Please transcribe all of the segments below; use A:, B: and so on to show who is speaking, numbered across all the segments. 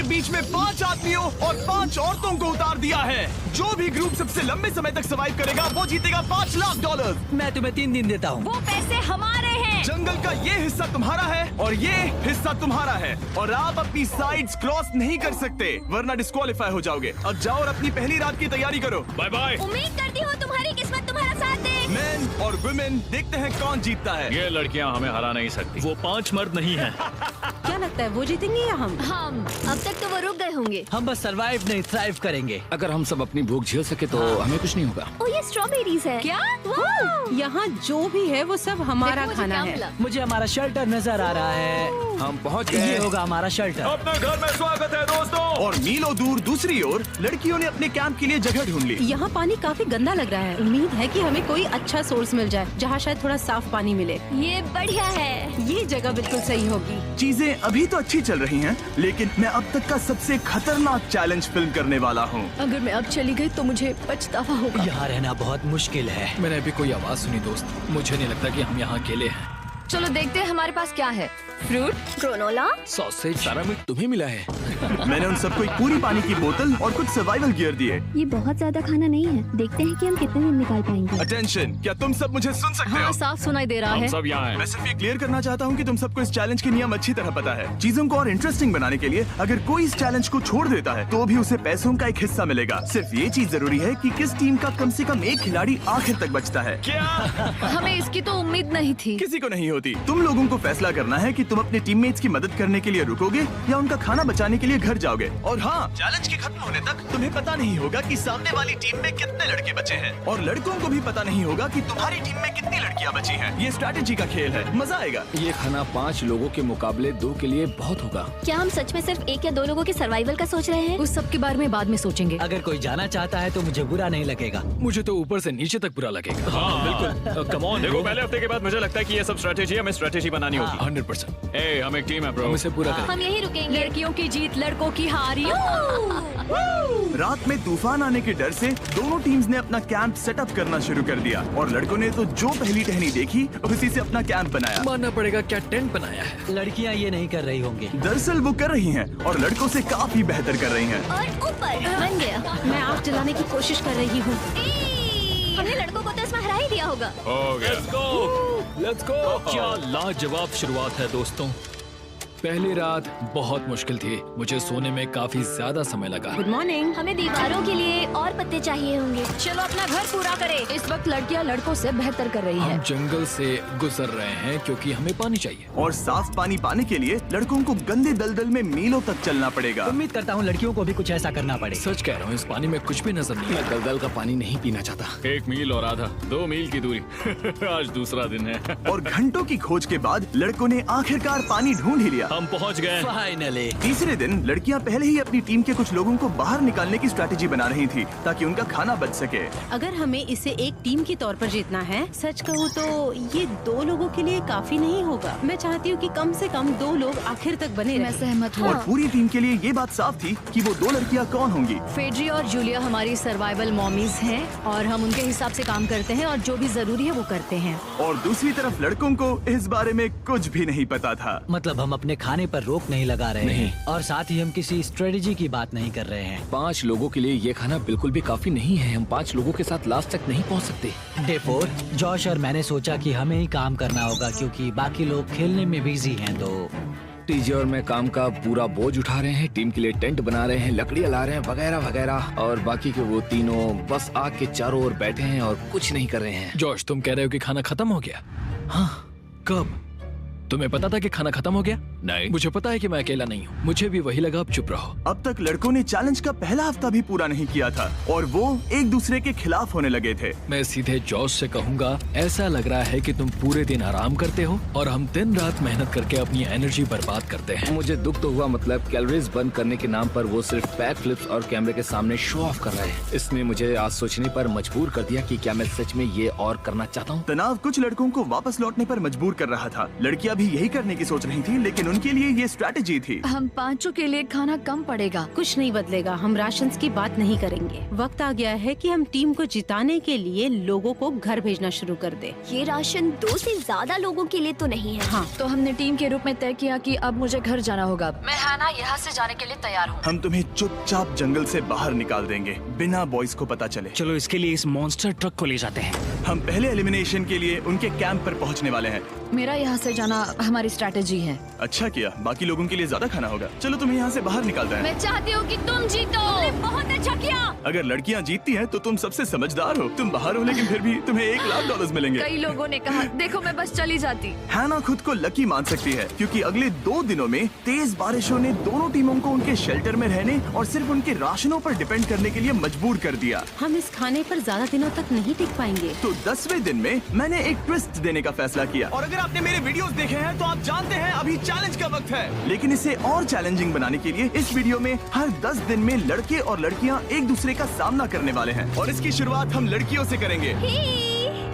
A: बीच में 5 आदमियों और 5 औरतों को उतार दिया है। जो भी ग्रुप सबसे लंबे समय तक सर्वाइव करेगा वो जीतेगा $5 लाख।
B: मैं तुम्हें 3 दिन देता हूँ।
C: वो पैसे हमारे हैं।
A: जंगल का ये हिस्सा तुम्हारा है और ये हिस्सा तुम्हारा है और आप अपनी साइड्स क्रॉस नहीं कर सकते वरना डिस्क्वालीफाई हो जाओगे। अब जाओ और अपनी पहली रात की तैयारी करो। Bye bye.
C: उम्मीद करती हूँ तुम्हारी किस्मत तुम्हारा साथ दे।
A: मेन और वुमेन देखते हैं कौन जीतता है।
D: ये लड़कियां हमें हरा नहीं सकती। वो 5 मर्द नहीं हैं।
E: क्या लगता है वो जीतेंगे या हम?
C: अब तक तो वो रुक गए होंगे।
B: हम बस सरवाइव नहीं थ्राइव करेंगे।
F: अगर हम सब अपनी भूख झेल सके तो हमें कुछ नहीं होगा।
C: ओ ये स्ट्रॉबेरीज है क्या?
E: यहाँ जो भी है वो सब हमारा खाना है।
B: मुझे हमारा शेल्टर नजर आ रहा है।
F: हम पहुँच
B: ये
F: गए।
B: होगा हमारा शेल्टर।
D: अपने घर में स्वागत है दोस्तों।
A: और मीलों दूर दूसरी ओर लड़कियों ने अपने कैंप के लिए जगह ढूंढ ली।
E: यहाँ पानी काफी गंदा लग रहा है। उम्मीद है कि हमें कोई अच्छा सोर्स मिल जाए जहाँ शायद थोड़ा साफ पानी मिले।
C: ये बढ़िया है।
E: ये जगह बिल्कुल सही होगी।
A: चीजें अभी तो अच्छी चल रही हैं, लेकिन मैं अब तक का सबसे खतरनाक चैलेंज फिल्म करने वाला हूँ।
C: अगर मैं अब चली गई तो मुझे पछतावा होगा।
B: यहाँ रहना बहुत मुश्किल है।
F: मैंने अभी कोई आवाज सुनी दोस्त। मुझे नहीं लगता कि हम यहाँ अकेले हैं।
C: चलो देखते हैं हमारे पास क्या है। Fruit, granola.
F: सॉसेज, सारा मीट तुम्हें मिला है।
A: मैंने उन सबको एक पूरी पानी की बोतल और कुछ सर्वाइवल गियर दिए।
G: ये बहुत ज्यादा खाना नहीं है। देखते हैं कि हम कितने दिन निकाल पाएंगे।
A: अटेंशन, क्या तुम सब मुझे सुन सकते हो?
C: साफ सुनाई दे रहा
D: हम
C: है।
D: सब यहाँ हैं।
A: मैं सिर्फ ये क्लियर करना चाहता हूँ कि तुम सबको इस चैलेंज के नियम अच्छी तरह पता है। चीजों को और इंटरेस्टिंग बनाने के लिए अगर कोई इस चैलेंज को छोड़ देता है तो भी उसे पैसों का एक हिस्सा मिलेगा। सिर्फ ये चीज जरूरी है कि किस टीम का कम से कम एक खिलाड़ी आखिर तक बचता है।
D: क्या?
C: हमें इसकी तो उम्मीद नहीं थी।
A: किसी को नहीं होती। तुम लोगों को फैसला करना है कि तुम अपने टीममेट्स की मदद करने के लिए रुकोगे या उनका खाना बचाने के लिए घर जाओगे। और हाँ, चैलेंज के खत्म होने तक तुम्हें पता नहीं होगा कि सामने वाली टीम में कितने लड़के बचे हैं और लड़कों को भी पता नहीं होगा कि तुम्हारी टीम में कितनी लड़कियां बची हैं। ये स्ट्रैटेजी का खेल है, मजा आएगा।
F: ये खाना 5 लोगों के मुकाबले 2 के लिए बहुत होगा।
G: क्या हम सच में सिर्फ 1 या 2 लोगों के सर्वाइवल का सोच रहे हैं?
C: उस सब के बारे में बाद में सोचेंगे।
B: अगर कोई जाना चाहता है तो मुझे बुरा नहीं लगेगा।
F: मुझे तो ऊपर से नीचे तक बुरा लगेगा।
D: हाँ बिल्कुल। Come on. देखो पहले हफ्ते के बाद मुझे लगता है कि ये सब स्ट्रेटेजी हमें स्ट्रेटेजी बनानी होगी।
F: 100%।
D: ए, हम एक टीम है ब्रो।
F: हम इसे पूरा करेंगे।
G: हम यही रुकेंगे।
C: लड़कियों की जीत, लड़कों की हार।
A: रात में तूफान आने के डर से दोनों टीम्स ने अपना कैंप सेटअप करना शुरू कर दिया और लड़कों ने तो जो पहली टहनी देखी उसी से अपना कैंप बनाया।
F: मानना पड़ेगा, क्या टेंट बनाया है।
B: लड़कियाँ ये नहीं कर रही होंगी।
A: दरअसल वो कर रही हैं और लड़कों से काफी बेहतर कर रही हैं।
G: और ऊपर बन गया।
E: मैं आग जलाने की कोशिश कर रही हूँ।
G: हमने लड़कों को तो इसमें हरा ही दिया होगा।
D: हो गया।
F: Let's go. क्या लाजवाब शुरुआत है दोस्तों। पहली रात बहुत मुश्किल थी। मुझे सोने में काफी ज्यादा समय लगा।
E: Good morning.
G: हमें दीवारों के लिए और पत्ते चाहिए होंगे।
C: चलो अपना घर पूरा करें। इस वक्त लड़कियां लड़कों से बेहतर कर रही
F: हम
C: है।
F: जंगल से गुजर रहे हैं क्योंकि हमें पानी चाहिए।
A: और साफ पानी पाने के लिए लड़कों को गंदे दलदल में मीलों तक चलना पड़ेगा।
B: उम्मीद करता हूँ लड़कियों को भी कुछ ऐसा करना पड़े।
F: सच कह रहा हूँ, इस पानी में कुछ भी नजर नहीं। मैं दलदल का पानी नहीं पीना चाहता।
D: 1 मील और आधा, 2 मील की दूरी। आज दूसरा दिन है।
A: और घंटों की खोज के बाद लड़कों ने आखिरकार पानी ढूंढ ही लिया।
D: हम पहुँच गए।
B: फाइनली।
A: तीसरे दिन लड़कियां पहले ही अपनी टीम के कुछ लोगों को बाहर निकालने की स्ट्रैटेजी बना रही थी ताकि उनका खाना बच सके।
E: अगर हमें इसे एक टीम के तौर पर जीतना है, सच कहूँ तो ये 2 लोगों के लिए काफी नहीं होगा। मैं चाहती हूँ कि कम से कम 2 लोग आखिर तक बने
C: मैं
E: रहें।
C: सहमत हूँ।
A: और पूरी टीम के लिए ये बात साफ थी कि वो 2 लड़कियां कौन होंगी।
C: फेड्री और जूलिया हमारी सर्वाइवल मॉमीज हैं और हम उनके हिसाब से काम करते हैं और जो भी जरूरी है वो करते हैं।
A: और दूसरी तरफ लड़कों को इस बारे में कुछ भी नहीं पता था।
B: मतलब हम अपने खाने पर रोक नहीं लगा रहे हैं और साथ ही हम किसी स्ट्रेटेजी की बात नहीं कर रहे हैं।
F: 5 लोगों के लिए ये खाना बिल्कुल भी काफी नहीं है। हम 5 लोगों के साथ लास्ट तक नहीं पहुंच सकते।
B: डे 4, जॉश और मैंने सोचा कि हमें ही काम करना होगा क्योंकि बाकी लोग खेलने में बिजी हैं। तो
F: टीजे और मैं काम का पूरा बोझ उठा रहे हैं। टीम के लिए टेंट बना रहे हैं, लकड़ियाँ ला रहे हैं, वगैरह वगैरह। और बाकी के वो तीनों बस आग के चारों ओर बैठे हैं और कुछ नहीं कर रहे हैं। जॉश, तुम कह रहे हो कि खाना खत्म हो गया? हाँ, कब? तुम्हें पता था कि खाना खत्म हो गया? नहीं, मुझे पता है कि मैं अकेला नहीं हूँ। मुझे भी वही लगा। अब चुप रहो।
A: अब तक लड़कों ने चैलेंज का पहला हफ्ता भी पूरा नहीं किया था और वो एक दूसरे के खिलाफ होने लगे थे।
F: मैं सीधे जॉश से कहूँगा, ऐसा लग रहा है कि तुम पूरे दिन आराम करते हो और हम दिन रात मेहनत करके अपनी एनर्जी बर्बाद करते हैं। मुझे दुख तो हुआ, मतलब कैलोरीज बर्न करने के नाम पर वो सिर्फ बैक फ्लिप्स और कैमरे के सामने शो ऑफ कर रहे हैं। इसने मुझे आज सोचने पर मजबूर कर दिया कि क्या मैं सच में ये और करना चाहता हूँ।
A: तनाव कुछ लड़कों को वापस लौटने पर मजबूर कर रहा था। लड़कियां भी भी यही करने की सोच रही थी, लेकिन उनके लिए ये स्ट्रेटेजी थी।
H: हम पांचों के लिए खाना कम पड़ेगा।
E: कुछ नहीं बदलेगा, हम राशन की बात नहीं करेंगे। वक्त आ गया है कि हम टीम को जिताने के लिए लोगों को घर भेजना शुरू कर दे।
G: ये राशन 2 से ज्यादा लोगों के लिए तो नहीं है।
E: हाँ,
H: तो हमने टीम के रूप में तय किया कि अब मुझे घर जाना होगा। मैं हैना यहाँ से जाने के लिए तैयार हूँ।
A: हम तुम्हें चुपचाप जंगल से बाहर निकाल देंगे बिना बॉयज को पता चले।
I: चलो इसके लिए इस मॉन्स्टर ट्रक को ले जाते हैं।
A: हम पहले एलिमिनेशन के लिए उनके कैंप पर पहुंचने वाले हैं।
H: मेरा यहाँ से जाना हमारी स्ट्रैटेजी है।
A: अच्छा किया, बाकी लोगों के लिए ज्यादा खाना होगा। चलो तुम्हें यहाँ से बाहर निकालते हैं।
C: मैं चाहती हूँ कि तुम जीतो। बहुत अच्छा किया।
A: अगर लड़कियाँ जीतती हैं तो तुम सबसे समझदार हो। तुम बाहर हो लेकिन फिर भी तुम्हें $1,00,000 मिलेंगे।
H: कई लोगों ने कहा देखो मैं बस चली जाती।
A: हैना खुद को लकी मान सकती है क्योंकि अगले 2 दिनों में तेज बारिशों ने दोनों टीमों को उनके शेल्टर में रहने और सिर्फ उनके राशनों पर डिपेंड करने के लिए मजबूर कर दिया।
E: हम इस खाने पर ज्यादा दिनों तक नहीं टिक पाएंगे।
A: तो 10वें दिन में मैंने एक ट्विस्ट देने का फैसला किया। और अगर आपने मेरे वीडियोस देखे हैं तो आप जानते हैं अभी चैलेंज का वक्त है। लेकिन इसे और चैलेंजिंग बनाने के लिए इस वीडियो में हर 10 दिन में लड़के और लड़कियां एक दूसरे का सामना करने वाले हैं और इसकी शुरुआत हम लड़कियों से करेंगे।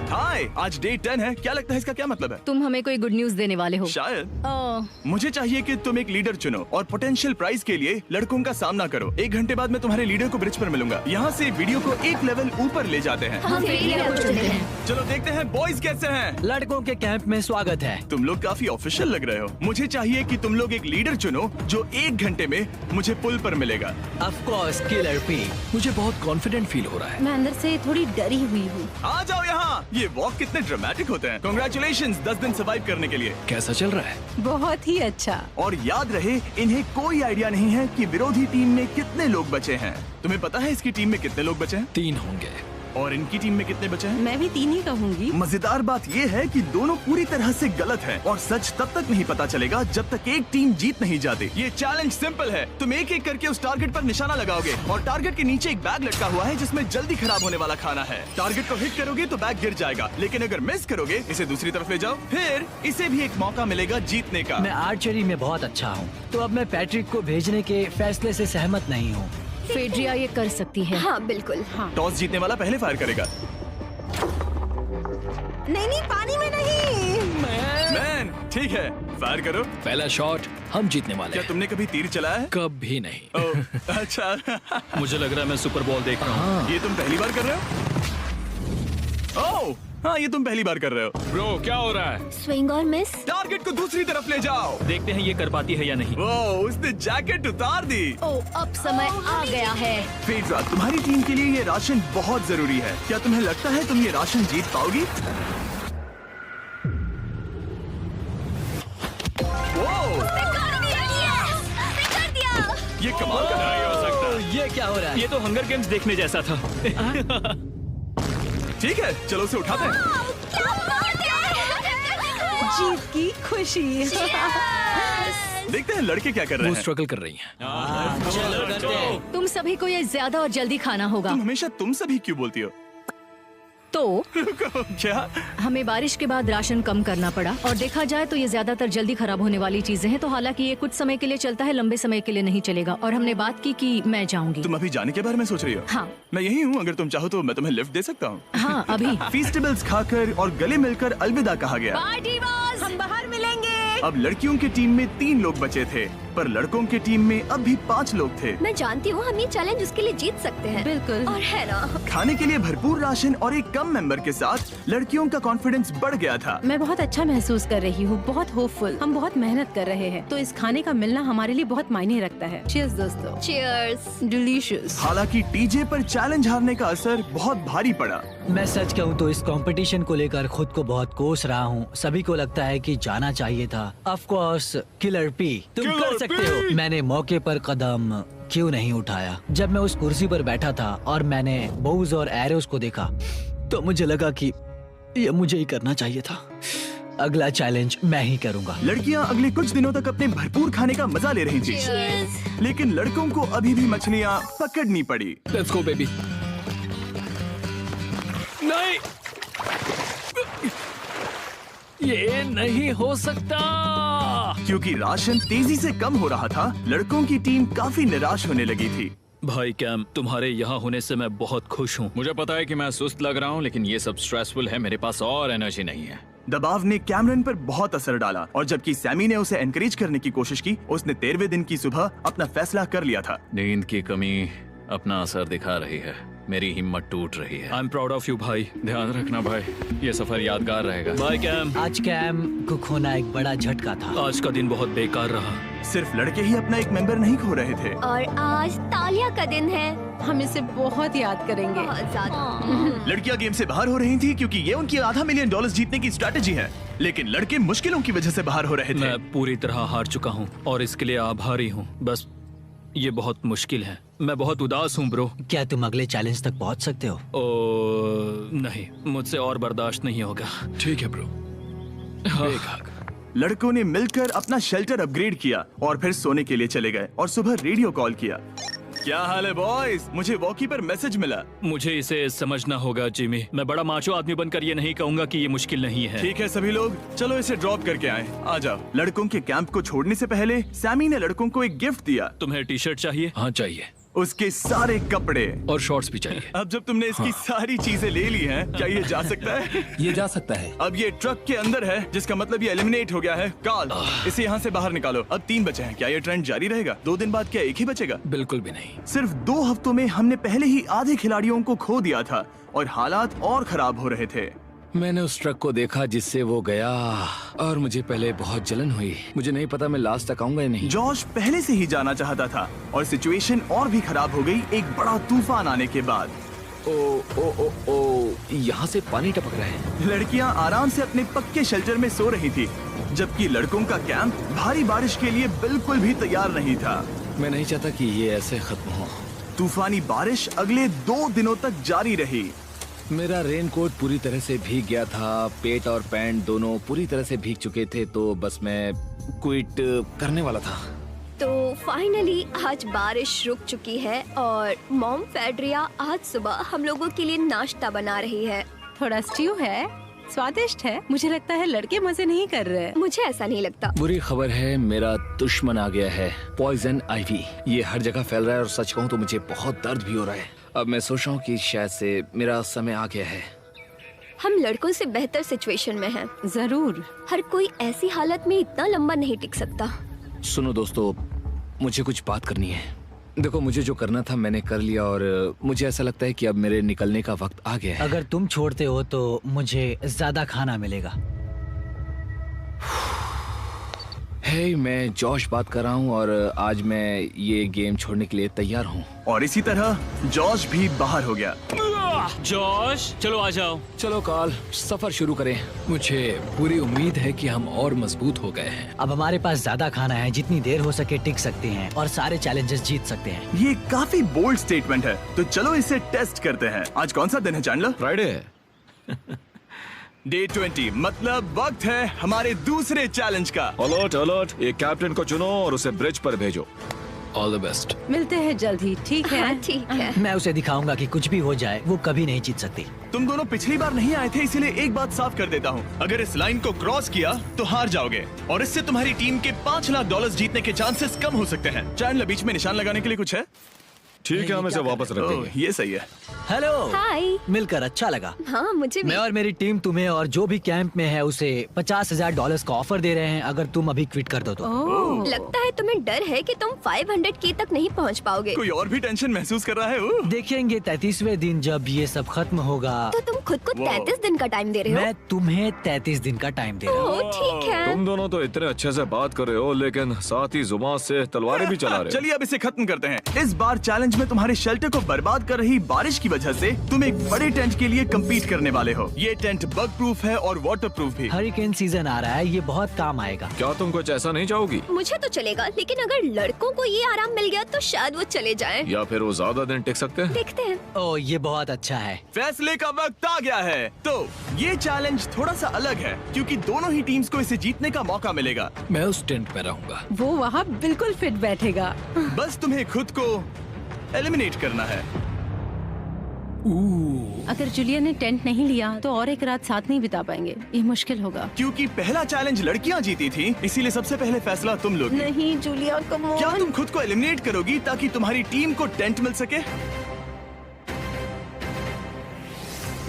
A: हाय, आज डे 10 है। क्या लगता है इसका क्या मतलब है?
C: तुम हमें कोई गुड न्यूज देने वाले हो।
A: शायद।
C: ओह,
A: मुझे चाहिए कि तुम एक लीडर चुनो और पोटेंशियल प्राइज के लिए लड़कों का सामना करो। 1 घंटे बाद मैं तुम्हारे लीडर को ब्रिज पर मिलूंगा। यहाँ से वीडियो को एक लेवल ऊपर ले जाते हैं।
C: हम फेलियर हो चुके हैं।
A: चलो देखते हैं बॉयज कैसे हैं।
B: लड़कों के कैंप में स्वागत है।
A: तुम लोग काफी ऑफिशियल लग रहे हो। मुझे चाहिए कि तुम लोग एक लीडर चुनो जो 1 घंटे में मुझे पुल पर मिलेगा।
B: Of course killer P.
F: मुझे बहुत कॉन्फिडेंट फील हो रहा है।
E: मैं अंदर से थोड़ी डरी हुई हूँ।
A: आ जाओ यहाँ। ये वॉक कितने ड्रामेटिक होते हैं। कांग्रेचुलेशंस 10 दिन सर्वाइव करने के लिए।
F: कैसा चल रहा है?
E: बहुत ही अच्छा।
A: और याद रहे, इन्हें कोई आइडिया नहीं है कि विरोधी टीम में कितने लोग बचे हैं। तुम्हें पता है इसकी टीम में कितने लोग बचे हैं?
F: 3 होंगे।
A: और इनकी टीम में कितने बचे हैं?
E: मैं भी 3 ही कहूँगी।
A: मजेदार बात ये है कि दोनों पूरी तरह से गलत हैं और सच तब तक नहीं पता चलेगा जब तक एक टीम जीत नहीं जाती। ये चैलेंज सिंपल है। तुम एक एक करके उस टारगेट पर निशाना लगाओगे और टारगेट के नीचे एक बैग लटका हुआ है जिसमें जल्दी खराब होने वाला खाना है। टारगेट को हिट करोगे तो बैग गिर जाएगा, लेकिन अगर मिस करोगे इसे दूसरी तरफ ले जाओ, फिर इसे भी एक मौका मिलेगा जीतने का।
B: मैं आर्चरी में बहुत अच्छा हूँ, तो अब मैं पैट्रिक को भेजने के फैसले से सहमत नहीं हूँ।
C: फेड्रिया ये कर सकती है।
G: हाँ बिल्कुल।
E: हाँ।
A: टॉस जीतने वाला पहले फायर करेगा।
E: नहीं, पानी में नहीं।
A: मैन, ठीक है, फायर करो।
F: पहला शॉट हम जीतने वाले
A: क्या
F: हैं।
A: तुमने कभी तीर चलाया है?
F: कभी नहीं।
A: ओह, अच्छा।
D: मुझे लग रहा है मैं सुपर बॉल देख रहा हूँ।
A: ये तुम पहली बार कर रहे हो? ओह, हाँ, ये तुम पहली बार कर रहे हो।
D: ब्रो क्या हो रहा है?
G: स्विंग और मिस।
A: टारगेट को दूसरी तरफ ले जाओ।
D: देखते हैं ये कर पाती है या नहीं।
A: ओह, उसने जैकेट उतार दी।
C: ओह, अब समय आ गया है।
A: फेड्रा, तुम्हारी टीम के लिए ये राशन बहुत जरूरी है। क्या तुम्हें लगता है तुम ये राशन जीत पाओगी? ओह, ये कमाल का
D: नहीं हो सकता।
B: ये क्या हो रहा है?
D: ये तो हंगर गेम्स देखने जैसा था।
A: ठीक है, चलो उसे उठाते हैं।
E: जीत की खुशी।
A: देखते हैं लड़के क्या कर रहे
F: वो
A: हैं।
F: स्ट्रगल कर रही हैं।
B: चलो करते हैं।
C: तुम सभी को ये ज्यादा और जल्दी खाना होगा।
A: तुम हमेशा तुम सभी क्यों बोलती हो?
C: तो
A: क्या?
C: हमें बारिश के बाद राशन कम करना पड़ा और देखा जाए तो ये ज्यादातर जल्दी खराब होने वाली चीजें हैं। तो हालांकि ये कुछ समय के लिए चलता है, लंबे समय के लिए नहीं चलेगा। और हमने बात की कि मैं जाऊंगी।
A: तुम अभी जाने के बारे में सोच रही हो?
C: हाँ।
A: मैं यही हूँ, अगर तुम चाहो तो मैं तुम्हें लिफ्ट दे सकता हूँ।
C: हाँ, अभी।
A: फीस्टेबल्स खाकर और गले मिलकर अलविदा कहा गया।
E: हम बाहर मिलेंगे।
A: अब लड़कियों की टीम में 3 लोग बचे थे, पर लड़कों की टीम में अब भी 5 लोग थे।
G: मैं जानती हूँ हम ये चैलेंज उसके लिए जीत सकते हैं।
E: बिल्कुल।
G: और है ना।
A: खाने के लिए भरपूर राशन और एक कम मेंबर के साथ लड़कियों का कॉन्फिडेंस बढ़ गया था।
E: मैं बहुत अच्छा महसूस कर रही हूँ, बहुत होपफुल। हम बहुत मेहनत कर रहे हैं, तो इस खाने का मिलना हमारे लिए बहुत मायने रखता है। चीयर्स दोस्तों।
G: चीयर्स।
E: डिलीशियस।
A: हालांकि टीजे पर चैलेंज हारने का असर बहुत भारी पड़ा।
B: मैं सच कहूँ तो इस कंपटीशन को लेकर खुद को बहुत कोस रहा हूँ। सभी को लगता है कि जाना चाहिए था। ऑफ कोर्स किलर पी, तुम कर सकते हो। मैंने मौके पर कदम क्यों नहीं उठाया? जब मैं उस कुर्सी पर बैठा था और मैंने बोव्स और एरोस को देखा तो मुझे लगा कि ये मुझे ही करना चाहिए था। अगला चैलेंज मैं ही करूंगा।
A: लड़कियां अगले कुछ दिनों तक अपने भरपूर खाने का मजा ले रही थी, लेकिन लड़कों को अभी भी मछलियां पकड़नी पड़ी।
F: Let's go baby. नहीं, ये नहीं हो सकता।
A: क्योंकि राशन तेजी से कम हो रहा था, लड़कों की टीम काफी निराश होने लगी थी।
D: भाई कैम, तुम्हारे यहाँ होने से मैं बहुत खुश हूँ। मुझे पता है कि मैं सुस्त लग रहा हूँ, लेकिन ये सब स्ट्रेसफुल है। मेरे पास और एनर्जी नहीं है।
A: दबाव ने कैमरन पर बहुत असर डाला और जबकि सैमी ने उसे एनकरेज करने की कोशिश की, उसने 13वें दिन की सुबह अपना फैसला कर लिया था।
D: नींद की कमी अपना असर दिखा रही है, मेरी हिम्मत टूट रही है। I am proud of you भाई, ध्यान रखना भाई, ये सफर यादगार रहेगा। Bye cam.
B: आज कैम को खोना एक बड़ा झटका था।
D: आज का दिन बहुत बेकार रहा।
A: सिर्फ लड़के ही अपना एक मेंबर नहीं खो रहे थे।
G: और आज तालिया का दिन है।
E: हम इसे बहुत याद करेंगे।
G: बहुत ज्यादा।
A: लड़कियां गेम से बाहर हो रही थी क्योंकि ये उनकी $500 मिलियन जीतने की स्ट्रेटेजी है, लेकिन लड़के मुश्किलों की वजह से बाहर हो रहे थे।
D: मैं पूरी तरह हार चुका हूँ और इसके लिए आभारी हूँ। बस ये बहुत मुश्किल है, मैं बहुत उदास हूँ ब्रो।
B: क्या तुम अगले चैलेंज तक पहुंच सकते हो?
D: नहीं, मुझसे और बर्दाश्त नहीं होगा।
F: ठीक है ब्रो।
A: लड़कों ने मिलकर अपना शेल्टर अपग्रेड किया और फिर सोने के लिए चले गए और सुबह रेडियो कॉल किया। क्या हाल है बॉयज? मुझे वॉकी पर मैसेज मिला।
D: मुझे इसे समझना होगा जिमी। मैं बड़ा माचो आदमी बनकर ये नहीं कहूँगा कि ये मुश्किल नहीं है।
A: ठीक है सभी लोग, चलो इसे ड्रॉप करके आए। आ जाओ। लड़कों के कैंप को छोड़ने से पहले सैमी ने लड़कों को एक गिफ्ट दिया।
D: तुम्हें टी शर्ट चाहिए?
F: हाँ चाहिए।
A: उसके सारे कपड़े
F: और शॉर्ट्स भी चाहिए।
A: अब जब तुमने इसकी सारी चीजें ले ली हैं, क्या ये जा सकता है?
F: ये जा सकता है।
A: अब ये ट्रक के अंदर है, जिसका मतलब ये एलिमिनेट हो गया है। कार्ल, इसे यहाँ से बाहर निकालो। अब 3 बचे हैं। क्या ये ट्रेंड जारी रहेगा? 2 दिन बाद क्या एक ही बचेगा?
F: बिल्कुल भी नहीं।
A: सिर्फ 2 हफ्तों में हमने पहले ही आधे खिलाड़ियों को खो दिया था और हालात और खराब हो रहे थे।
F: मैंने उस ट्रक को देखा जिससे वो गया और मुझे पहले बहुत जलन हुई। मुझे नहीं पता मैं लास्ट तक आऊंगा या नहीं।
A: जॉश पहले से ही जाना चाहता था और सिचुएशन और भी खराब हो गई एक बड़ा तूफान आने के बाद।
F: ओ ओ ओ ओ, यहाँ से पानी टपक रहा है।
A: लड़कियां आराम से अपने पक्के शेल्टर में सो रही थी, जबकि लड़कों का कैंप भारी बारिश के लिए बिल्कुल भी तैयार नहीं था।
F: मैं नहीं चाहता कि ये ऐसे खत्म हो।
A: तूफानी बारिश अगले 2 दिनों तक जारी रही।
F: मेरा रेनकोट पूरी तरह से भीग गया था, पेट और पैंट दोनों पूरी तरह से भीग चुके थे, तो बस मैं क्विट करने वाला था।
G: तो फाइनली आज बारिश रुक चुकी है और मॉम फेड्रिया आज सुबह हम लोगों के लिए नाश्ता बना रही है।
E: थोड़ा स्ट्यू है, स्वादिष्ट है। मुझे लगता है लड़के मजे नहीं कर रहे।
G: मुझे ऐसा नहीं लगता।
F: बुरी खबर है, मेरा दुश्मन आ गया है, पॉइजन आइवी। ये हर जगह फैल रहा है और सच कहूँ तो मुझे बहुत दर्द भी हो रहा है। अब मैं सोच रहा हूँ कि शायद से मेरा समय आ गया है।
G: हम लड़कों से बेहतर सिचुएशन में हैं।
E: जरूर।
G: हर कोई ऐसी हालत में इतना लंबा नहीं टिक सकता।
F: सुनो दोस्तों, मुझे कुछ बात करनी है। देखो, मुझे जो करना था मैंने कर लिया और मुझे ऐसा लगता है कि अब मेरे निकलने का वक्त आ गया है।
B: अगर तुम छोड़ते हो तो मुझे ज्यादा खाना मिलेगा।
F: हे, मैं जॉश बात कर रहा हूँ और आज मैं ये गेम छोड़ने के लिए तैयार हूँ।
A: और इसी तरह जॉश भी बाहर हो गया।
D: जॉश, चलो आ जाओ।
F: चलो कार्ल, सफर शुरू करें। मुझे पूरी उम्मीद है कि हम और मजबूत हो गए हैं।
B: अब हमारे पास ज्यादा खाना है, जितनी देर हो सके टिक सकते हैं और सारे चैलेंजेस जीत सकते हैं।
A: ये काफी बोल्ड स्टेटमेंट है, तो चलो इसे टेस्ट करते हैं। आज कौन सा दिन है चैंडलर?
F: फ्राइडे है।
A: डे 20, मतलब वक्त है हमारे दूसरे चैलेंज का।
J: अलर्ट अलर्ट, एक कैप्टन को चुनो और उसे ब्रिज पर भेजो।
F: All the best.
E: मिलते हैं जल्द ही, ठीक है?
G: हाँ, ठीक है।
B: मैं उसे दिखाऊंगा कि कुछ भी हो जाए वो कभी नहीं जीत सकती।
A: तुम दोनों पिछली बार नहीं आए थे, इसीलिए एक बात साफ कर देता हूँ। अगर इस लाइन को क्रॉस किया तो हार जाओगे और इससे तुम्हारी टीम के $5 लाख जीतने के चांसेस कम हो सकते हैं। चैंडलर, बीच में निशान लगाने के लिए कुछ है?
J: ठीक है, हम इसे वापस रख देंगे।
A: ये सही है।
B: हेलो।
G: हाय।
B: मिलकर अच्छा लगा।
G: हाँ, मुझे भी।
B: मैं और मेरी टीम तुम्हें और जो भी कैंप में है उसे $50,000 का ऑफर दे रहे हैं अगर तुम अभी क्विट कर दो तो।
G: लगता है तुम्हें डर है कि तुम 500K तक नहीं पहुंच पाओगे।
A: कोई और भी टेंशन महसूस कर रहा है?
B: देखेंगे 33वें दिन जब ये सब खत्म होगा।
G: तो तुम खुद को 33 दिन का टाइम दे रहे हो?
B: मैं तुम्हें 33 दिन का टाइम दे रहा हूँ।
G: ओह, ठीक है।
J: तुम दोनों तो इतने अच्छे से बात कर रहे हो, लेकिन साथ ही जुबान से तलवारें भी चला रहे हो।
A: चलिए अब इसे खत्म करते हैं। इस बार चैलेंज में तुम्हारे शेल्टर को बर्बाद कर रही बारिश की वजह से तुम एक बड़े टेंट के लिए कम्पीट करने वाले हो। ये टेंट बग प्रूफ है और वाटर प्रूफ भी।
B: हरिकेन सीजन आ रहा है, ये बहुत काम आएगा।
J: क्या तुम कुछ ऐसा नहीं चाहोगी?
G: मुझे तो चलेगा, लेकिन अगर लड़कों को ये आराम मिल गया तो शायद वो चले जाएं।
J: या फिर वो ज्यादा दिन टिक सकते हैं?
G: देखते हैं।
B: ओह, ये बहुत अच्छा है।
A: फैसले का वक्त आ गया है। तो ये चैलेंज थोड़ा सा अलग है क्योंकि दोनों ही टीम्स को इसे जीतने का मौका मिलेगा।
F: मैं उस टेंट में रहूंगा।
E: वो वहाँ बिल्कुल फिट बैठेगा।
A: बस तुम्हें खुद को एलिमिनेट करना है।
E: अगर जूलिया ने टेंट नहीं लिया तो और एक रात साथ नहीं बिता पाएंगे। ये मुश्किल होगा।
A: क्योंकि पहला चैलेंज लड़कियां जीती थी, इसीलिए सबसे पहले फैसला तुम लोगी।
E: नहीं जूलिया, कम ऑन।
A: क्या तुम खुद को एलिमिनेट करोगी ताकि तुम्हारी टीम को टेंट मिल सके?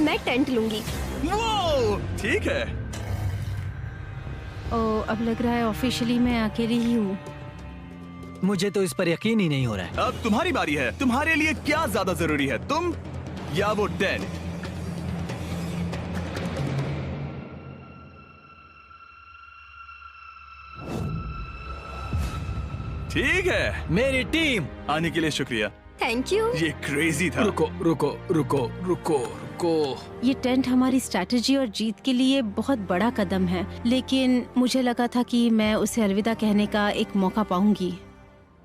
G: मैं टेंट लूंगी।
A: वो ठीक है।
E: अब लग रहा है ऑफिशियली मैं अकेली ही हूँ।
B: मुझे तो इस पर यकीन ही नहीं हो रहा है।
A: अब तुम्हारी बारी है। तुम्हारे लिए क्या ज्यादा जरूरी है, तुम या वो टेंट? ठीक है,
B: मेरी टीम
A: आने के लिए शुक्रिया।
G: Thank you.
A: ये क्रेजी था।
F: रुको रुको रुको रुको रुको।
E: ये टेंट हमारी स्ट्रैटेजी और जीत के लिए बहुत बड़ा कदम है, लेकिन मुझे लगा था कि मैं उसे अलविदा कहने का एक मौका पाऊंगी।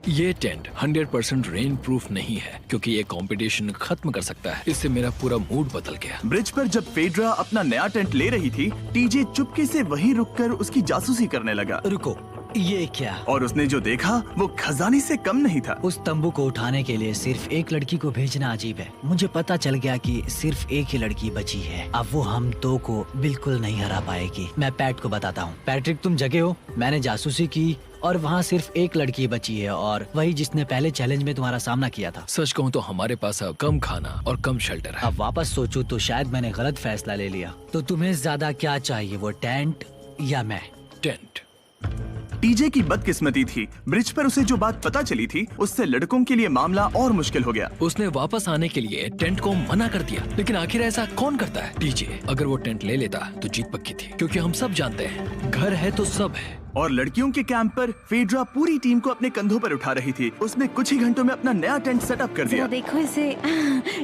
F: ये टेंट 100% रेन प्रूफ नहीं है, क्योंकि ये कंपटीशन खत्म कर सकता है। इससे मेरा पूरा मूड बदल गया।
A: ब्रिज पर जब फेड्रा अपना नया टेंट ले रही थी, टीजे चुपके से वहीं रुककर उसकी जासूसी करने लगा।
B: रुको, ये क्या?
A: और उसने जो देखा वो खजाने से कम नहीं था।
B: उस तंबू को उठाने के लिए सिर्फ एक लड़की को भेजना अजीब है। मुझे पता चल गया कि सिर्फ एक ही लड़की बची है। अब वो हम दो को बिल्कुल नहीं हरा पाएगी। मैं पैट को बताता हूँ। पैट्रिक, तुम जगे हो? मैंने जासूसी की और वहाँ सिर्फ एक लड़की बची है, और वही जिसने पहले चैलेंज में तुम्हारा सामना किया था।
F: सच कहूँ तो हमारे पास अब कम खाना और कम शेल्टर है।
B: अब वापस सोचूं तो शायद मैंने गलत फैसला ले लिया। तो तुम्हें ज्यादा क्या चाहिए, वो टेंट या मैं?
F: टेंट।
A: टीजे की बदकिस्मती थी, ब्रिज पर उसे जो बात पता चली थी उससे लड़कों के लिए मामला और मुश्किल हो गया।
F: उसने वापस आने के लिए टेंट को मना कर दिया, लेकिन आखिर ऐसा कौन करता है? टीजे अगर वो टेंट ले लेता तो जीत पक्की थी, क्योंकि हम सब जानते हैं घर है तो सब है।
A: और लड़कियों के कैंप पर फेड्रा पूरी टीम को अपने कंधों पर उठा रही थी। उसने कुछ ही घंटों में अपना नया टेंट सेटअप कर दिया।
E: देखो इसे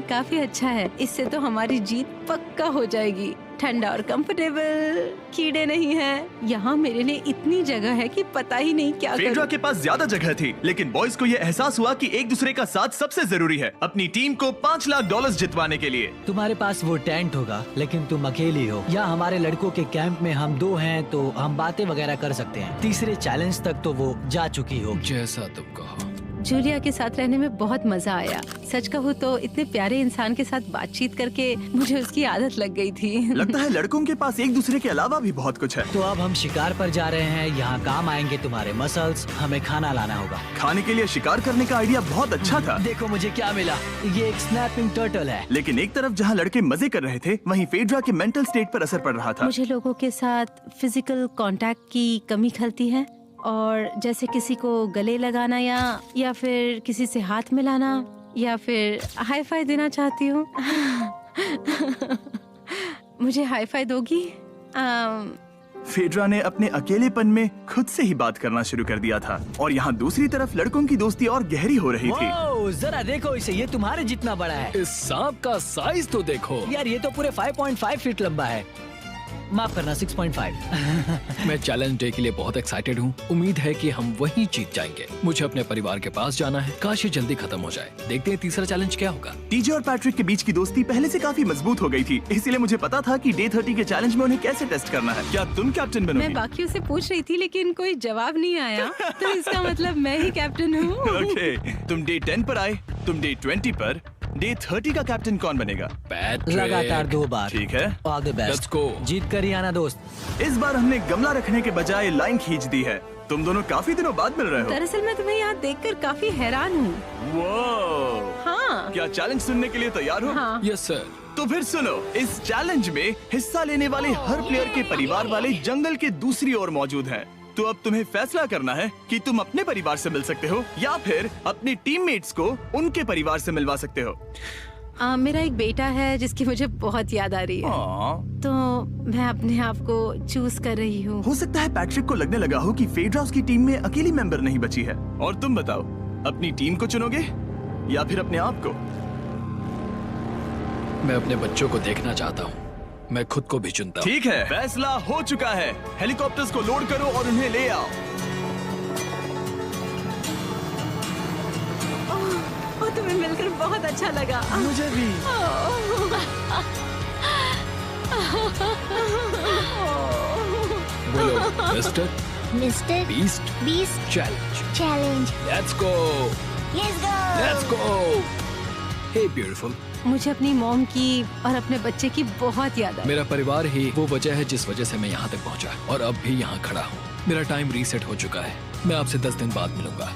E: काफी अच्छा है। इससे तो हमारी जीत पक्का हो जाएगी। ठंडा और कंफर्टेबल, कीड़े नहीं हैं। यहाँ मेरे लिए इतनी जगह है कि पता ही नहीं क्या करूं।
A: फेड्रा के पास ज्यादा जगह थी, लेकिन बॉयज को ये एहसास हुआ कि एक दूसरे का साथ सबसे जरूरी है अपनी टीम को $5 लाख जितवाने के लिए।
B: तुम्हारे पास वो टेंट होगा, लेकिन तुम अकेली हो। या हमारे लड़कों के कैंप में हम दो हैं तो हम बातें वगैरह कर सकते हैं। तीसरे चैलेंज तक तो वो जा चुकी हो।
F: जैसा तुम कहो।
E: जूलिया के साथ रहने में बहुत मजा आया। सच कहूँ तो इतने प्यारे इंसान के साथ बातचीत करके मुझे उसकी आदत लग गई थी।
A: लगता है लड़कों के पास एक दूसरे के अलावा भी बहुत कुछ है।
B: तो अब हम शिकार पर जा रहे हैं। यहाँ काम आएंगे तुम्हारे मसल्स। हमें खाना लाना होगा।
A: खाने के लिए शिकार करने का आइडिया बहुत अच्छा था।
B: देखो मुझे क्या मिला, ये एक स्नैपिंग टर्टल है।
A: लेकिन एक तरफ जहाँ लड़के मजे कर रहे थे, वहीं फेड्रा के मेंटल स्टेट पर असर पड़ रहा था।
E: मुझे लोगों के साथ फिजिकल कांटेक्ट की कमी खलती है, और जैसे किसी को गले लगाना या फिर किसी से हाथ मिलाना या फिर हाई फाई देना चाहती हूँ। मुझे हाई फाई दोगी?
A: फेड्रा ने अपने अकेलेपन में खुद से ही बात करना शुरू कर दिया था, और यहाँ दूसरी तरफ लड़कों की दोस्ती और गहरी हो रही थी।
B: जरा देखो इसे, ये तुम्हारे जितना बड़ा है।
F: इस सांप का साइज तो देखो
B: यार, ये तो पूरे 5.5 फीट लंबा है। माफ करना, 6.5।
F: मैं चैलेंज डे के लिए बहुत एक्साइटेड हूँ। उम्मीद है कि हम वहीं जीत जाएंगे। मुझे अपने परिवार के पास जाना है। काश ये जल्दी खत्म हो जाए। देखते हैं तीसरा चैलेंज क्या होगा।
A: टीजे और पैट्रिक के बीच की दोस्ती पहले से काफी मजबूत हो गई थी, इसीलिए मुझे पता था कि डे 30 के चैलेंज में उन्हें कैसे टेस्ट करना है। क्या तुम कैप्टन बनोगी?
E: मैं बाकियों से पूछ रही थी, लेकिन कोई जवाब नहीं आया, तो इसका मतलब मैं ही कैप्टन हूँ।
A: ओके, तुम डे 10 पर आए, तुम डे 20 पर। डे 30 का कैप्टन कौन बनेगा?
F: पैट्रिक।
B: लगातार 2 बार।
A: ठीक है,
B: all the best.
F: Let's go.
B: जीत कर ही आना दोस्त।
A: इस बार हमने गमला रखने के बजाय लाइन खींच दी है। तुम दोनों काफी दिनों बाद मिल रहे हो।
E: दरअसल मैं तुम्हें यहाँ देखकर काफी हैरान हूँ।
A: वो
E: हाँ।
A: क्या चैलेंज सुनने के लिए तैयार हो?
E: हाँ।
F: Yes sir.
A: तो फिर सुनो, इस चैलेंज में हिस्सा लेने वाले हर प्लेयर के परिवार वाले जंगल के दूसरी ओर मौजूद हैं। तो अब तुम्हें फैसला करना है कि तुम अपने परिवार से मिल सकते हो या फिर अपने टीममेट्स को उनके परिवार से मिलवा सकते हो।
E: मेरा एक बेटा है जिसकी मुझे बहुत याद आ रही है, तो मैं अपने आप को चूज कर रही हूँ।
A: हो सकता है पैट्रिक को लगने लगा हो कि फेड्रा उसकी टीम में अकेली मेंबर नहीं बची है। और तुम बताओ, अपनी टीम को चुनोगे या फिर अपने आप को?
F: मैं अपने बच्चों को देखना चाहता हूँ। मैं खुद को भी चुनता हूँ।
A: ठीक है, फैसला हो चुका है। हेलीकॉप्टर्स को लोड करो और उन्हें ले आओ।
E: तुम्हें मिलकर बहुत अच्छा लगा।
B: मुझे भी।
F: बोलो mister
K: mister
F: Beast
K: challenge.
F: Let's go. Let's go. Hey beautiful.
E: मुझे अपनी मॉम की और अपने बच्चे की बहुत याद आई।
F: मेरा परिवार ही वो वजह है जिस वजह से मैं यहाँ तक पहुँचा, और अब भी यहाँ खड़ा हूँ। मेरा टाइम रीसेट हो चुका है। मैं आपसे 10 दिन बाद मिलूंगा।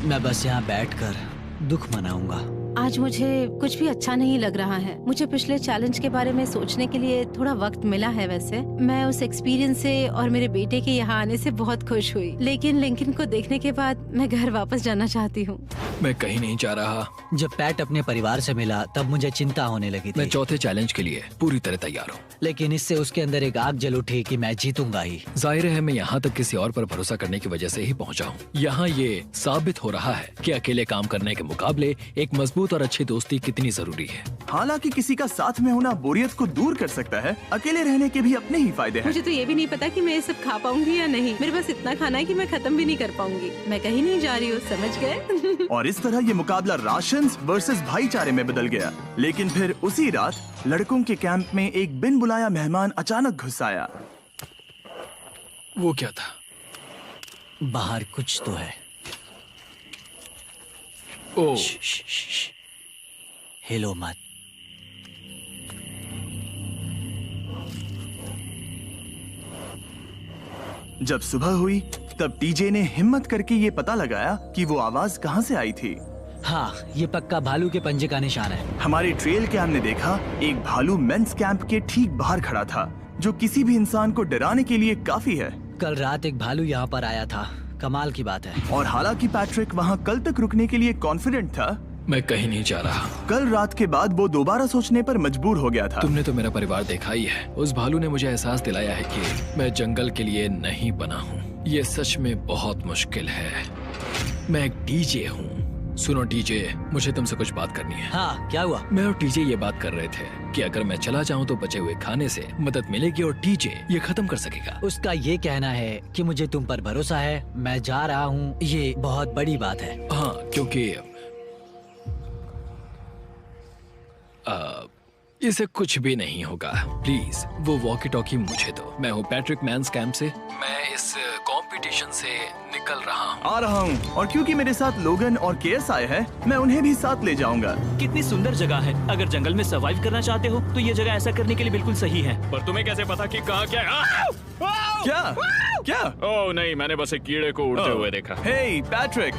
B: मैं बस यहाँ बैठकर दुख मनाऊंगा।
E: आज मुझे कुछ भी अच्छा नहीं लग रहा है। मुझे पिछले चैलेंज के बारे में सोचने के लिए थोड़ा वक्त मिला है। वैसे मैं उस एक्सपीरियंस से और मेरे बेटे के यहाँ आने से बहुत खुश हुई, लेकिन लिंकन को देखने के बाद मैं घर वापस जाना चाहती हूँ।
F: मैं कहीं नहीं जा रहा।
B: जब पैट अपने परिवार से मिला तब मुझे चिंता होने लगी थी।
F: मैं चौथे चैलेंज के लिए पूरी तरह तैयार हूँ,
B: लेकिन इससे उसके अंदर एक आग जल उठी कि मैं जीतूंगा ही।
F: जाहिर है मैं यहाँ तक किसी और पर भरोसा करने की वजह से ही पहुँचा हूँ। यहाँ ये साबित हो रहा है कि अकेले काम करने के मुकाबले एक मजबूत और अच्छी दोस्ती कितनी जरूरी है।
A: हालांकि किसी का साथ में होना बोरियत को दूर कर सकता है, अकेले रहने के भी अपने ही फायदे हैं।
E: मुझे तो ये भी नहीं पता कि मैं ये सब खा पाऊंगी या नहीं। मेरे पास इतना खाना है कि मैं खत्म भी नहीं कर पाऊंगी। मैं कहीं नहीं जा रही हूँ, समझ गए?
A: और इस तरह ये मुकाबला राशंस वर्सेस भाईचारे में बदल गया। लेकिन फिर उसी रात लड़कों के कैंप में एक बिन बुलाया मेहमान अचानक घुस आया।
F: वो क्या था?
B: बाहर कुछ तो है।
F: ओह,
B: हिलो मत।
A: जब सुबह हुई तब टीजे ने हिम्मत करके ये पता लगाया कि वो आवाज कहाँ से आई थी।
B: हाँ, ये पक्का भालू के पंजे का निशान है।
A: हमारे ट्रेल कैम ने देखा एक भालू मेंस कैंप के ठीक बाहर खड़ा था, जो किसी भी इंसान को डराने के लिए काफी है।
B: कल रात एक भालू यहाँ पर आया था, कमाल की बात है।
A: और हालांकि पैट्रिक वहाँ कल तक रुकने के लिए कॉन्फिडेंट था,
F: मैं कहीं नहीं जा रहा।
A: कल रात के बाद वो दोबारा सोचने पर मजबूर हो गया था।
F: तुमने तो मेरा परिवार देखा ही है। उस भालू ने मुझे एहसास दिलाया है कि मैं जंगल के लिए नहीं बना हूँ। ये सच में बहुत मुश्किल है। मैं एक डीजे हूँ। सुनो डीजे, मुझे तुमसे कुछ बात करनी है।
B: हाँ, क्या हुआ?
F: मैं और टीजे ये बात कर रहे थे कि अगर मैं चला जाऊँ तो बचे हुए खाने से मदद मिलेगी और टीजे ये खत्म कर सकेगा।
B: उसका ये कहना है कि मुझे तुम पर भरोसा है, मैं जा रहा हूँ, ये बहुत बड़ी बात है।
F: हाँ, क्योंकि इसे कुछ भी नहीं होगा। प्लीज वो वॉकी टॉकी मुझे दो। मैं हूँ पैट्रिक मैंस कैंप से। मैं इस कंपटीशन से निकल रहा हूँ।
A: आ रहा हूँ, और क्योंकि मेरे साथ लोगन और केएस आए हैं, मैं उन्हें भी साथ ले जाऊंगा।
I: कितनी सुंदर जगह है। अगर जंगल में सर्वाइव करना चाहते हो तो ये जगह ऐसा करने के लिए बिल्कुल सही है।
D: पर तुम्हें कैसे पता कि कहाँ क्या है?
A: क्या?
D: ओह नहीं, मैंने बस एक कीड़े को उड़ते हुए देखा।
A: हे पैट्रिक,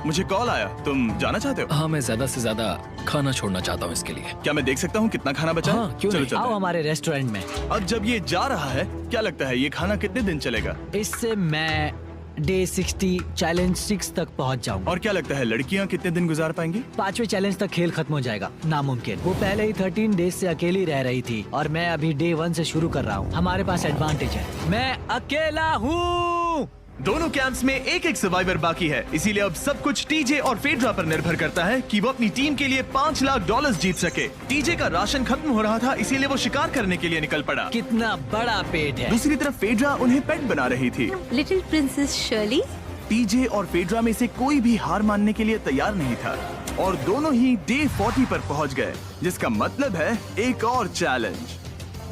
A: मुझे कॉल आया, तुम जाना चाहते हो?
F: हाँ, मैं ज्यादा से ज्यादा खाना छोड़ना चाहता हूँ इसके लिए।
A: क्या मैं देख सकता हूँ कितना खाना बचा है?
F: हाँ, क्यों
A: चलो
F: नहीं?
A: चलते
B: आओ
A: हैं।
B: हमारे रेस्टोरेंट में।
A: अब जब ये जा रहा है, क्या लगता है ये खाना कितने दिन चलेगा?
B: इससे मैं डे 60 चैलेंज 6 तक पहुंच जाऊंगा।
A: और क्या लगता है लड़कियाँ कितने दिन गुजार पाएंगी?
B: 5वें चैलेंज तक खेल खत्म हो जाएगा। नामुमकिन। वो पहले ही 13 डेज से अकेली रह रही थी और मैं अभी डे 1 से शुरू कर रहा हूँ। हमारे पास एडवांटेज है, मैं अकेला हूँ।
A: दोनों कैंप्स में एक एक सर्वाइवर बाकी है, इसीलिए अब सब कुछ टीजे और फेड्रा पर निर्भर करता है कि वो अपनी टीम के लिए $5 लाख जीत सके। टीजे का राशन खत्म हो रहा था, इसीलिए वो शिकार करने के लिए निकल पड़ा।
B: कितना बड़ा पेट है।
A: दूसरी तरफ फेड्रा उन्हें पेट बना रही थी।
E: Little princess Shirley.
A: टीजे और फेड्रा में से कोई भी हार मानने के लिए तैयार नहीं था और दोनों ही डे 40 पर पहुंच गए, जिसका मतलब है एक और चैलेंज।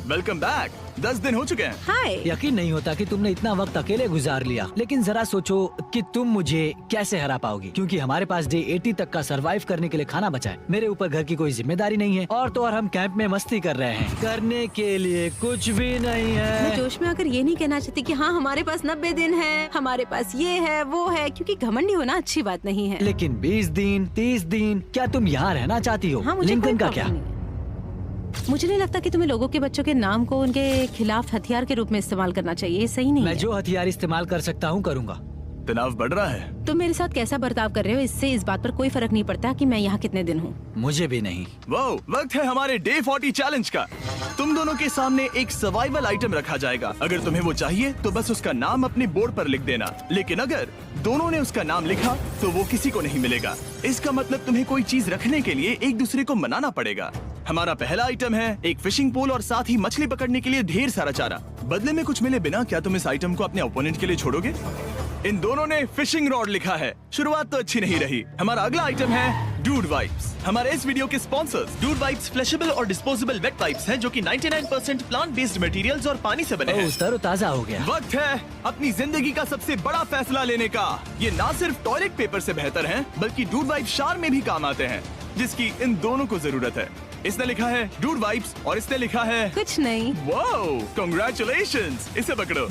A: Welcome back. 10 दिन हो चुके हैं।
E: हाय।
B: यकीन नहीं होता कि तुमने इतना वक्त अकेले गुजार लिया, लेकिन जरा सोचो कि तुम मुझे कैसे हरा पाओगी, क्योंकि हमारे पास डे 80 तक का सरवाइव करने के लिए खाना बचा है। मेरे ऊपर घर की कोई जिम्मेदारी नहीं है और तो और हम कैंप में मस्ती कर रहे हैं। करने के लिए कुछ भी नहीं
E: मैं
B: है।
E: जोश में आकर ये नहीं कहना चाहती कि हाँ हमारे पास 90 दिन है, हमारे पास ये है वो है, क्योंकि घमंडी होना अच्छी बात नहीं है।
B: लेकिन 20 दिन 30 दिन क्या तुम यहाँ रहना चाहती हो?
E: हाँ, मुझे
B: लिंकन
E: कोई
B: का
E: प्रॉब्लम
B: क्या?
E: नहीं है। मुझे नहीं लगता कि तुम्हें लोगों के बच्चों के नाम को उनके खिलाफ हथियार के रूप में इस्तेमाल करना चाहिए। ये सही नहीं
B: मैं
E: है।
B: जो हथियार इस्तेमाल कर सकता हूँ करूँगा।
A: तनाव बढ़ रहा है।
E: तुम मेरे साथ कैसा बर्ताव कर रहे हो, इससे इस बात पर कोई फर्क नहीं पड़ता कि मैं यहाँ कितने दिन हूँ।
B: मुझे भी नहीं।
A: वो वक्त है हमारे डे 40 चैलेंज का। तुम दोनों के सामने एक सर्वाइवल आइटम रखा जाएगा। अगर तुम्हें वो चाहिए तो बस उसका नाम अपने बोर्ड पर लिख देना, लेकिन अगर दोनों ने उसका नाम लिखा तो वो किसी को नहीं मिलेगा। इसका मतलब तुम्हें कोई चीज रखने के लिए एक दूसरे को मनाना पड़ेगा। हमारा पहला आइटम है एक फिशिंग पोल और साथ ही मछली पकड़ने के लिए ढेर सारा चारा। बदले में कुछ मिले बिना क्या तुम इस आइटम को अपने ओपोनेंट के लिए छोड़ोगे? इन दोनों ने फिशिंग रॉड लिखा है। शुरुआत तो अच्छी नहीं रही। हमारा अगला आइटम है डूड वाइप्स। हमारे इस वीडियो के स्पॉन्सर्स डूड वाइप्स फ्लैशेबल और डिस्पोजेबल वेट वाइप्स हैं, जो कि 99% प्लांट बेस्ड मटेरियल्स और पानी से बने हैं।
B: तरोताजा हो गया।
A: वक्त है अपनी जिंदगी का सबसे बड़ा फैसला लेने का। ये ना सिर्फ टॉयलेट पेपर से बेहतर हैं, बल्कि डूड वाइप शार में भी काम आते हैं, जिसकी इन दोनों को जरूरत है। इसने लिखा है डूड वाइप्स और इसने लिखा है
E: कुछ नहीं।
A: Wow, congratulations. इसे पकड़ो।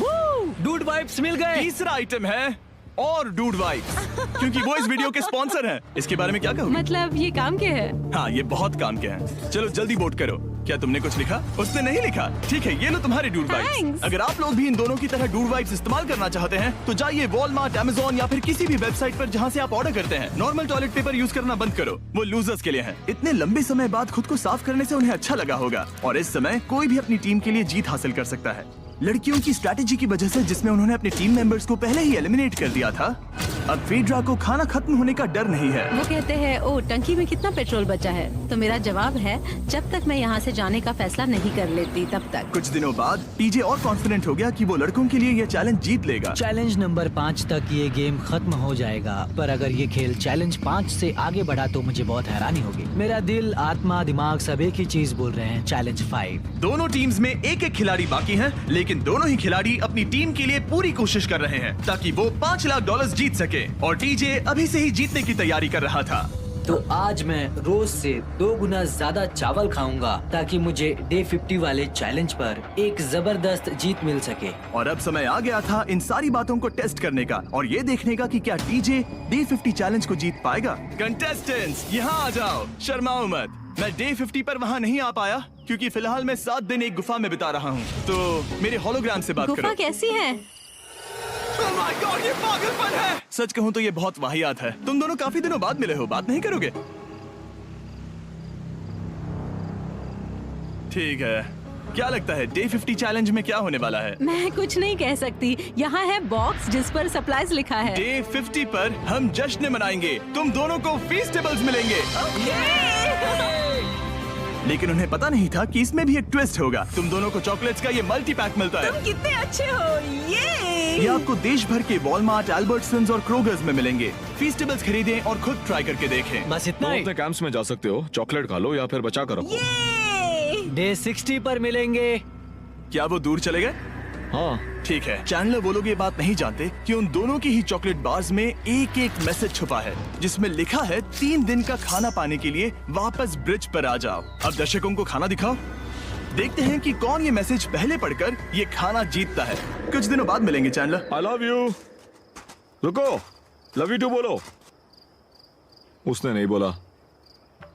B: डूड वाइप्स मिल गए।
A: तीसरा आइटम है और डूड वाइब्स, क्योंकि वो इस वीडियो के स्पॉन्सर हैं। इसके बारे में क्या कहोगे?
E: मतलब ये काम क्या है?
A: हाँ, ये बहुत काम के हैं। चलो जल्दी वोट करो। क्या तुमने कुछ लिखा? उसने नहीं लिखा। ठीक है, ये लो तुम्हारे डूड वाइब्स।
E: Thanks.
A: अगर आप लोग भी इन दोनों की तरह डूड वाइब्स इस्तेमाल करना चाहते हैं तो जाइए वॉलमार्ट, अमेज़न या फिर किसी भी वेबसाइट पर जहाँ से आप ऑर्डर करते हैं। नॉर्मल टॉयलेट पेपर यूज करना बंद करो, वो लूजर्स के लिए है। इतने लंबे समय बाद खुद को साफ करने से उन्हें अच्छा लगा होगा, और इस समय कोई भी अपनी टीम के लिए जीत हासिल कर सकता है। लड़कियों की स्ट्रैटेजी की वजह से, जिसमें उन्होंने अपने टीम मेंबर्स को पहले ही एलिमिनेट कर दिया था, अब फेड्रा को खाना खत्म होने का डर नहीं है।
E: वो कहते हैं, ओ टंकी में कितना पेट्रोल बचा है? तो मेरा जवाब है, जब तक मैं यहाँ से जाने का फैसला नहीं कर लेती तब तक।
A: कुछ दिनों बाद टीजे और कॉन्फिडेंट हो गया कि वो लड़कों के लिए ये चैलेंज जीत लेगा।
B: चैलेंज नंबर 5 तक ये गेम खत्म हो जाएगा, पर अगर ये खेल चैलेंज 5 से आगे बढ़ा तो मुझे बहुत हैरानी होगी। मेरा दिल, आत्मा, दिमाग सब एक ही चीज बोल रहे हैं, चैलेंज 5।
A: दोनों टीम्स में एक एक खिलाड़ी बाकी हैं, लेकिन दोनों ही खिलाड़ी अपनी टीम के लिए पूरी कोशिश कर रहे हैं ताकि वो $5 लाख जीत सके, और टीजे अभी से ही जीतने की तैयारी कर रहा था।
B: तो आज मैं रोज से 2 गुना ज्यादा चावल खाऊंगा ताकि मुझे डे 50 वाले चैलेंज पर एक जबरदस्त जीत मिल सके।
A: और अब समय आ गया था इन सारी बातों को टेस्ट करने का और ये देखने का कि क्या टीजे डे 50 चैलेंज को जीत पाएगा। कंटेस्टेंट्स यहाँ आ जाओ, शर्माओ मत। मैं डे 50 पर वहाँ नहीं आ पाया क्योंकि फिलहाल मैं 7 दिन एक गुफा में बिता रहा हूँ, तो मेरे होलोग्राम से बात करो।
E: गुफा कैसी है?
A: Oh my God, ये पागलपन है। सच कहूँ तो ये बहुत वाहियात है। तुम दोनों काफी दिनों बाद मिले हो, बात नहीं करोगे? ठीक है, क्या लगता है डे 50 चैलेंज में क्या होने वाला है?
E: मैं कुछ नहीं कह सकती। यहाँ है बॉक्स जिस पर सप्लाईज लिखा है।
A: डे 50 पर हम जश्न मनाएंगे, तुम दोनों को फीस्टेबल्स मिलेंगे। लेकिन उन्हें पता नहीं था कि इसमें भी एक ट्विस्ट होगा। तुम दोनों को चॉकलेट्स का ये मल्टी पैक मिलता है।
E: तुम कितने अच्छे हो, ये
A: आपको देश भर के वॉलमार्ट, अल्बर्टसन्स और क्रोगर्स में मिलेंगे। फीस्टेबल्स खरीदें और खुद ट्राई करके देखें।
B: बस इतना
J: तुम
B: ही।
J: अपने कैंप्स में जा सकते हो, चॉकलेट खा लो या फिर बचा कर रखो।
B: डे 60 पर मिलेंगे।
A: क्या वो दूर चले गए?
J: हाँ,
A: ठीक है। चैंडलर वो लोग ये बात नहीं जानते कि उन दोनों की ही चॉकलेट बार्स में एक एक मैसेज छुपा है जिसमें लिखा है 3 दिन का खाना पाने के लिए वापस ब्रिज पर आ जाओ। अब दर्शकों को खाना दिखाओ, देखते हैं कि कौन ये मैसेज पहले पढ़कर ये खाना जीतता है। कुछ दिनों बाद मिलेंगे चैंडलर।
J: I love you. रुको, लव यू टू बोलो। उसने नहीं बोला।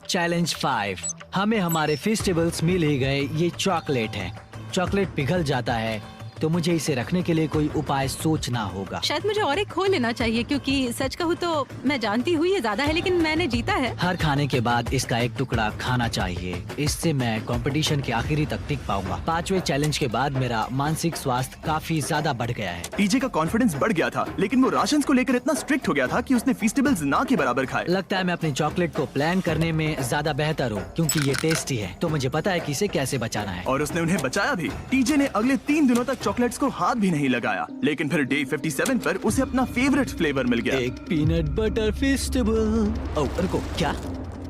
B: चैलेंज 5, हमें हमारे फेस्टिवल्स मिल ही गए। ये चॉकलेट है। चॉकलेट पिघल जाता है तो मुझे इसे रखने के लिए कोई उपाय सोचना होगा।
E: शायद मुझे और एक खो लेना चाहिए, क्योंकि सच कहूँ तो मैं जानती हूँ ये ज्यादा है, लेकिन मैंने जीता है।
B: हर खाने के बाद इसका एक टुकड़ा खाना चाहिए, इससे मैं कंपटीशन के आखिरी तक टिक पाऊंगा। 5वें चैलेंज के बाद मेरा मानसिक स्वास्थ्य काफी ज्यादा बढ़ गया है।
A: टीजे का कॉन्फिडेंस बढ़ गया था, लेकिन वो राशंस को लेकर इतना स्ट्रिक्ट हो गया था कि उसने फीस्टेबल्स ना के बराबर खाए।
B: लगता है मैं अपनी चॉकलेट को प्लान करने में ज्यादा बेहतर हूँ, क्योंकि ये टेस्टी है तो मुझे पता है कि इसे कैसे बचाना है।
A: और उसने उन्हें बचाया भी। टीजे ने अगले 3 दिनों तक चॉकलेट्स को हाथ भी नहीं लगाया, लेकिन फिर डे 57 पर उसे अपना फेवरेट फ्लेवर मिल गया।
B: एक पीनट बटर फेस्टिवल। ओह रुको, क्या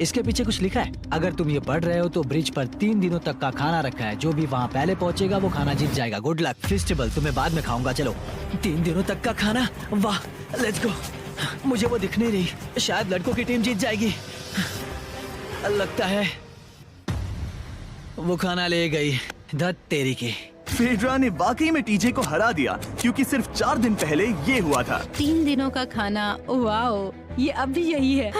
B: इसके पीछे कुछ लिखा है? अगर तुम ये पढ़ रहे हो तो ब्रिज पर 3 दिनों तक का खाना रखा है। जो भी वहाँ पहले पहुँचेगा वो खाना जीत जाएगा। Good luck. फेस्टिवल तुम्हें बाद में खाऊंगा। चलो, 3 दिनों तक का खाना, वाह, लेट्स गो। मुझे वो दिख नहीं रही, शायद लड़कों की टीम जीत जाएगी। लगता है वो खाना ले गई। धत तेरी की।
A: फेड्रा ने वाकई में टीजे को हरा दिया, क्योंकि सिर्फ 4 दिन पहले ये हुआ था।
E: 3 दिनों का खाना, वाओ, ये अब भी यही है।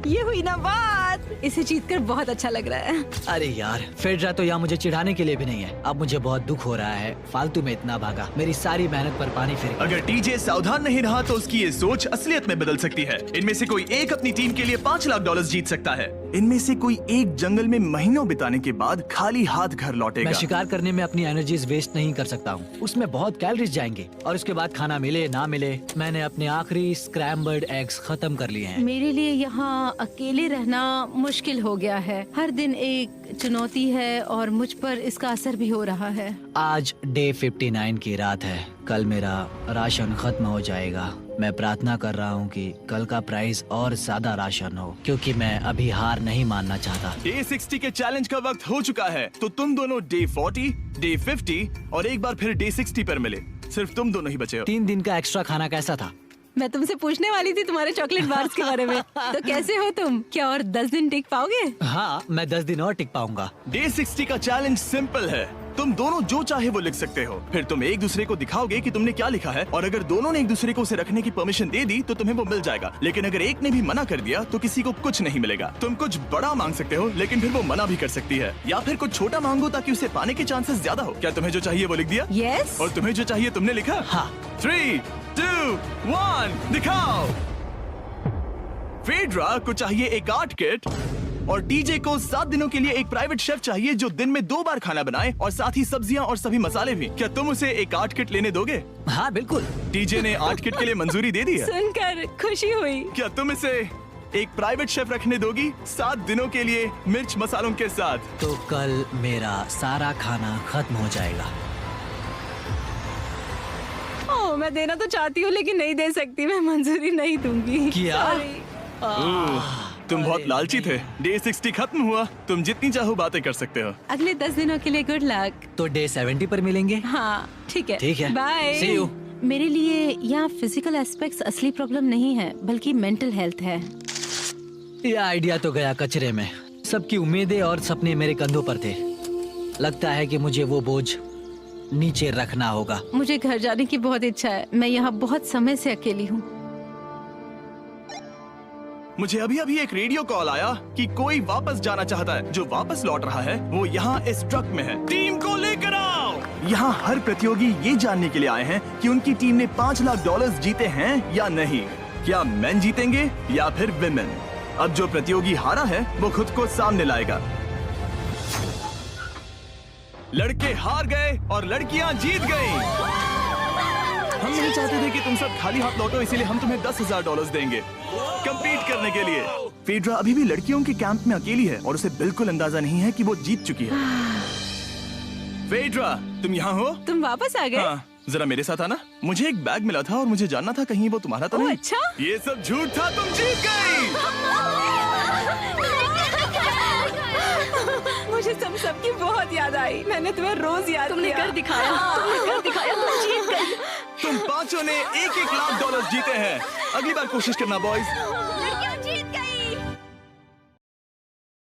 E: ये हुई ना बात। इसे जीतकर बहुत अच्छा लग रहा है।
B: अरे यार, फेड्रा तो यहाँ मुझे चिढ़ाने के लिए भी नहीं है। अब मुझे बहुत दुख हो रहा है, फालतू में इतना भागा, मेरी सारी मेहनत पर पानी फिर गया।
A: अगर टीजे सावधान नहीं रहा तो उसकी ये सोच असलियत में बदल सकती है। इनमें से कोई एक अपनी टीम के लिए $5 लाख जीत सकता है। इनमें से कोई एक जंगल में महीनों बिताने के बाद खाली हाथ घर लौटेगा।
B: मैं शिकार करने में अपनी एनर्जीज वेस्ट नहीं कर सकता हूँ, उसमें बहुत कैलोरीज जाएंगे। और उसके बाद खाना मिले ना मिले, मैंने अपने आखिरी स्क्रैम्बल्ड एग्स खत्म कर लिए हैं।
E: मेरे लिए यहाँ अकेले रहना मुश्किल हो गया है। हर दिन एक चुनौती है और मुझ पर इसका असर भी हो रहा है।
B: आज डे 59 की रात है। कल मेरा राशन खत्म हो जाएगा। मैं प्रार्थना कर रहा हूँ कि कल का प्राइस और ज्यादा राशन हो, क्योंकि मैं अभी हार नहीं मानना चाहता।
A: डे 60 के चैलेंज का वक्त हो चुका है, तो तुम दोनों डे 40, डे 50 और एक बार फिर डे 60 पर मिले। सिर्फ तुम दोनों ही बचे हो।
B: 3 दिन का एक्स्ट्रा खाना कैसा था?
E: मैं तुमसे पूछने वाली थी तुम्हारे चॉकलेट बार्स के बारे में। तो कैसे हो तुम? क्या और 10 दिन टिक पाओगे?
B: हाँ, मैं 10 दिन और टिक पाऊंगा।
A: डे 60 का चैलेंज सिंपल है। तुम दोनों जो चाहे वो लिख सकते हो, फिर तुम एक दूसरे को दिखाओगे कि तुमने क्या लिखा है, और अगर दोनों ने एक दूसरे को उसे रखने की परमिशन दे दी तो तुम्हें वो मिल जाएगा। लेकिन अगर एक ने भी मना कर दिया तो किसी को कुछ नहीं मिलेगा। तुम कुछ बड़ा मांग सकते हो, लेकिन फिर वो मना भी कर सकती है, या फिर कुछ छोटा मांगो ताकि उसे पाने के चांसेस ज्यादा हो। क्या तुम्हें जो चाहिए वो लिख दिया?
E: यस।
A: और तुम्हें जो चाहिए तुमने लिखा?
B: हाँ।
A: 3, 2, 1 दिखाओ। फेड्रा को चाहिए एक आर्ट किट, और टीजे को 7 दिनों के लिए एक प्राइवेट शेफ चाहिए जो दिन में 2 बार खाना बनाए, और साथ ही सब्जियां और सभी मसाले भी। क्या तुम उसे एक आर्ट किट लेने दोगे?
B: हाँ बिल्कुल।
A: टीजे ने आर्ट किट के लिए मंजूरी दे दी है।
E: सुनकर खुशी हुई।
A: क्या तुम इसे एक प्राइवेट शेफ रखने दोगी 7 दिनों के लिए मिर्च मसालों के साथ?
B: तो कल मेरा सारा खाना खत्म हो जाएगा।
E: ओह, मैं देना तो चाहती हूँ लेकिन नहीं दे सकती, मैं मंजूरी नहीं दूंगी।
B: क्या?
E: Sorry।
A: तुम बहुत लालची थे। डे 60 खत्म हुआ, तुम जितनी चाहो बातें कर सकते हो।
E: अगले 10 दिनों के लिए गुड लक।
B: तो डे 70 पर मिलेंगे।
E: हाँ ठीक है।
B: ठीक है।
E: बाय।
B: See you।
E: मेरे लिए यहाँ फिजिकल एस्पेक्ट्स असली प्रॉब्लम नहीं है, बल्कि मेंटल हेल्थ है।
B: ये आइडिया तो गया कचरे में। सबकी उम्मीदें और सपने मेरे कंधों पर थे। लगता है कि मुझे वो बोझ नीचे रखना होगा।
E: मुझे घर जाने की बहुत इच्छा है। मैं यहाँ बहुत समय से अकेली हूँ।
A: मुझे अभी अभी एक रेडियो कॉल आया कि कोई वापस जाना चाहता है। जो वापस लौट रहा है वो यहाँ इस ट्रक में है। टीम को लेकर आओ। यहाँ हर प्रतियोगी ये जानने के लिए आए हैं कि उनकी टीम ने $5 लाख जीते हैं या नहीं। क्या मेन जीतेंगे या फिर विमेन? अब जो प्रतियोगी हारा है वो खुद को सामने लाएगा। लड़के हार गए और लड़कियां जीत गईं। हम नहीं चाहते थे कि तुम सब खाली हाथ लौटो, इसीलिए हम तुम्हें $10,000 देंगे कंपीट करने के लिए। फेड्रा अभी भी लड़कियों के कैंप में अकेली है और उसे बिल्कुल अंदाजा नहीं है कि वो जीत चुकी है। फेड्रा, तुम यहाँ हो?
E: तुम वापस आ गए?
A: हाँ, जरा मेरे साथ आना। मुझे एक बैग मिला था और मुझे जानना था कहीं वो तुम्हारा तो नहीं।
E: अच्छा?
A: ये सब झूठ था, तुम जीत गई।
E: मुझे सबकी बहुत याद आई। मैंने तुम्हें रोज याद
C: तुमने
E: किया।
C: कर दिखाया, तुमने कर दिखाया, तुम जीत गई।
A: तुम पांचों ने $1-1 लाख जीते हैं। अगली बार कोशिश करना बॉयज।